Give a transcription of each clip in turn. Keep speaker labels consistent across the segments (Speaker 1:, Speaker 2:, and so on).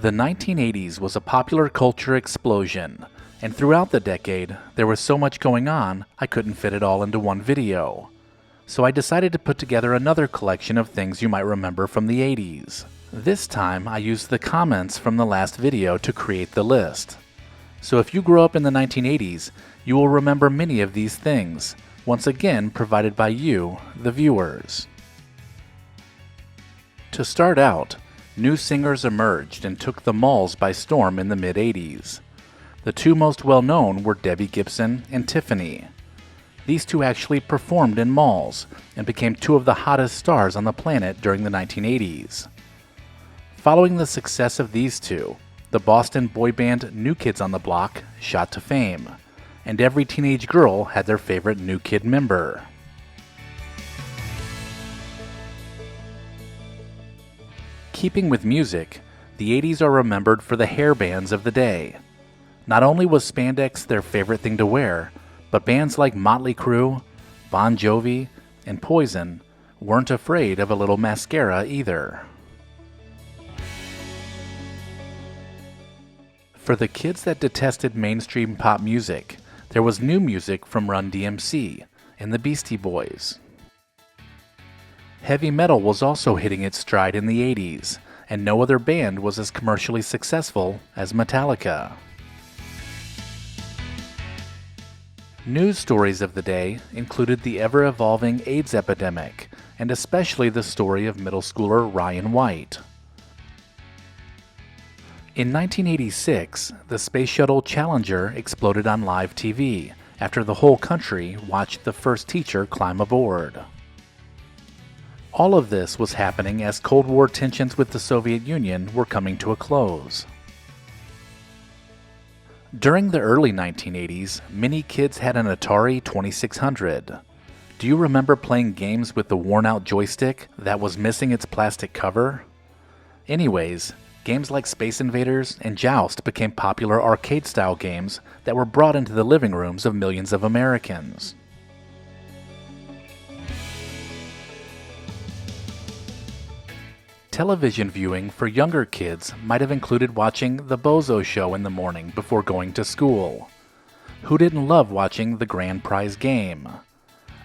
Speaker 1: The 1980s was a popular culture explosion, and throughout the decade, there was so much going on, I couldn't fit it all into one video. So I decided to put together another collection of things you might remember from the 80s. This time, I used the comments from the last video to create the list. So if you grew up in the 1980s, you will remember many of these things, once again provided by you, the viewers. To start out, new singers emerged and took the malls by storm in the mid-80s. The two most well-known were Debbie Gibson and Tiffany. These two actually performed in malls and became two of the hottest stars on the planet during the 1980s. Following the success of these two, the Boston boy band New Kids on the Block shot to fame, and every teenage girl had their favorite New Kid member. Keeping with music, the 80s are remembered for the hair bands of the day. Not only was spandex their favorite thing to wear, but bands like Motley Crue, Bon Jovi, and Poison weren't afraid of a little mascara either. For the kids that detested mainstream pop music, there was new music from Run DMC and the Beastie Boys. Heavy metal was also hitting its stride in the 80s, and no other band was as commercially successful as Metallica. News stories of the day included the ever-evolving AIDS epidemic, and especially the story of middle schooler Ryan White. In 1986, the Space Shuttle Challenger exploded on live TV after the whole country watched the first teacher climb aboard. All of this was happening as Cold War tensions with the Soviet Union were coming to a close. During the early 1980s, many kids had an Atari 2600. Do you remember playing games with the worn-out joystick that was missing its plastic cover? Anyways, games like Space Invaders and Joust became popular arcade-style games that were brought into the living rooms of millions of Americans. Television viewing for younger kids might have included watching The Bozo Show in the morning before going to school. Who didn't love watching The Grand Prize Game?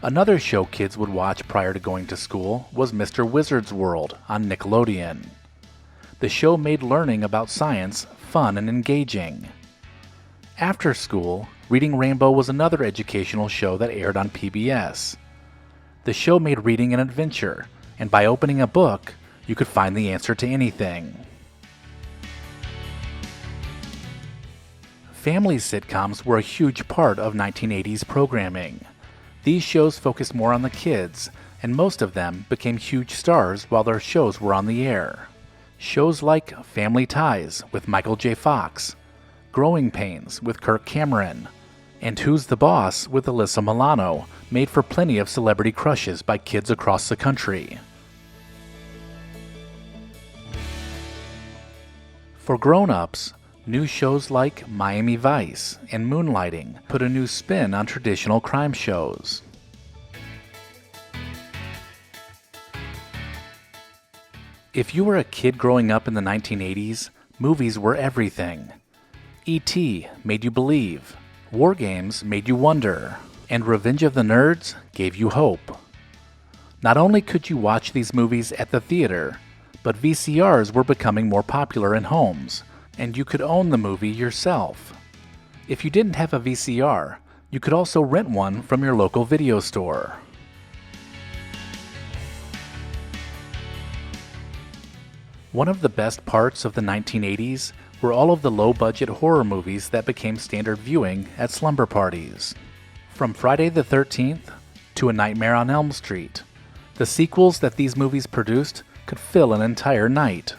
Speaker 1: Another show kids would watch prior to going to school was Mr. Wizard's World on Nickelodeon. The show made learning about science fun and engaging. After school, Reading Rainbow was another educational show that aired on PBS. The show made reading an adventure, and by opening a book, you could find the answer to anything. Family sitcoms were a huge part of 1980s programming. These shows focused more on the kids, and most of them became huge stars while their shows were on the air. Shows like Family Ties with Michael J. Fox, Growing Pains with Kirk Cameron, and Who's the Boss with Alyssa Milano made for plenty of celebrity crushes by kids across the country. For grown-ups, new shows like Miami Vice and Moonlighting put a new spin on traditional crime shows. If you were a kid growing up in the 1980s, movies were everything. E.T. made you believe, War Games made you wonder, and Revenge of the Nerds gave you hope. Not only could you watch these movies at the theater, but VCRs were becoming more popular in homes, and you could own the movie yourself. If you didn't have a VCR, you could also rent one from your local video store. One of the best parts of the 1980s were all of the low-budget horror movies that became standard viewing at slumber parties. From Friday the 13th to A Nightmare on Elm Street, the sequels that these movies produced could fill an entire night.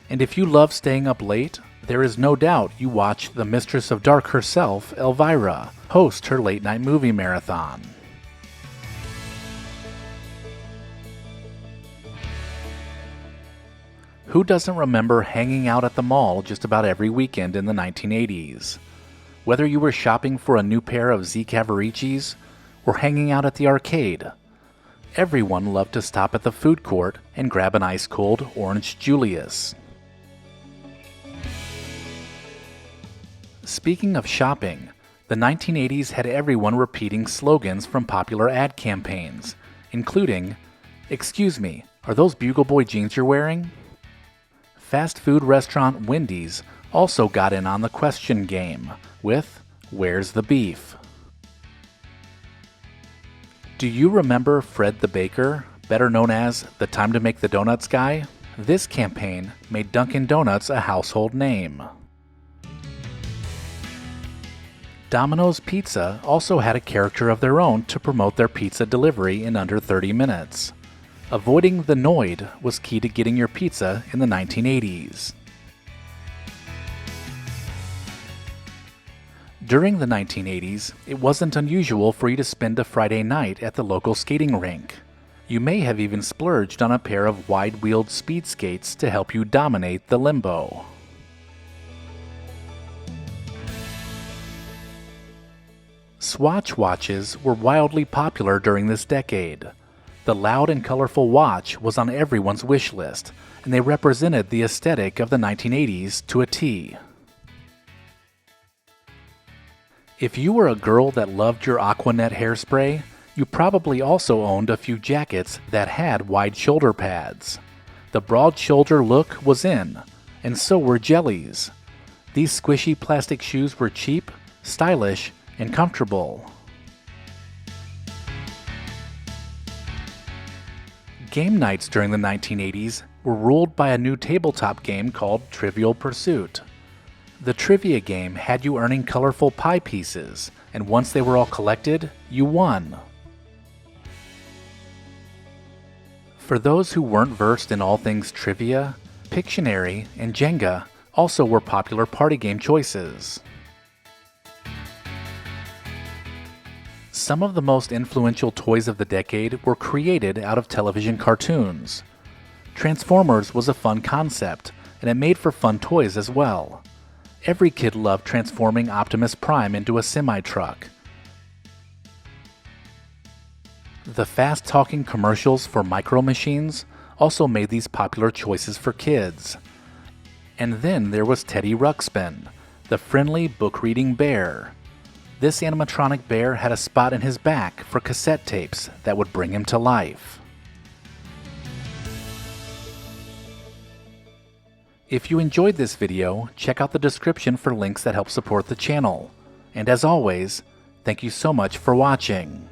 Speaker 1: And if you love staying up late, there is no doubt you watched the Mistress of Dark herself, Elvira, host her late-night movie marathon. Who doesn't remember hanging out at the mall just about every weekend in the 1980s? Whether you were shopping for a new pair of Z Cavariccis or hanging out at the arcade, everyone loved to stop at the food court and grab an ice-cold Orange Julius. Speaking of shopping, the 1980s had everyone repeating slogans from popular ad campaigns, including, "Excuse me, are those Bugle Boy jeans you're wearing?" Fast food restaurant Wendy's also got in on the question game with, "Where's the beef?" Do you remember Fred the Baker, better known as the Time to Make the Donuts guy? This campaign made Dunkin' Donuts a household name. Domino's Pizza also had a character of their own to promote their pizza delivery in under 30 minutes. Avoiding the Noid was key to getting your pizza in the 1980s. During the 1980s, it wasn't unusual for you to spend a Friday night at the local skating rink. You may have even splurged on a pair of wide-wheeled speed skates to help you dominate the limbo. Swatch watches were wildly popular during this decade. The loud and colorful watch was on everyone's wish list, and they represented the aesthetic of the 1980s to a T. If you were a girl that loved your Aquanet hairspray, you probably also owned a few jackets that had wide shoulder pads. The broad shoulder look was in, and so were jellies. These squishy plastic shoes were cheap, stylish, and comfortable. Game nights during the 1980s were ruled by a new tabletop game called Trivial Pursuit. The trivia game had you earning colorful pie pieces, and once they were all collected, you won. For those who weren't versed in all things trivia, Pictionary and Jenga also were popular party game choices. Some of the most influential toys of the decade were created out of television cartoons. Transformers was a fun concept, and it made for fun toys as well. Every kid loved transforming Optimus Prime into a semi-truck. The fast-talking commercials for Micro Machines also made these popular choices for kids. And then there was Teddy Ruxpin, the friendly book-reading bear. This animatronic bear had a spot in his back for cassette tapes that would bring him to life. If you enjoyed this video, check out the description for links that help support the channel. And as always, thank you so much for watching.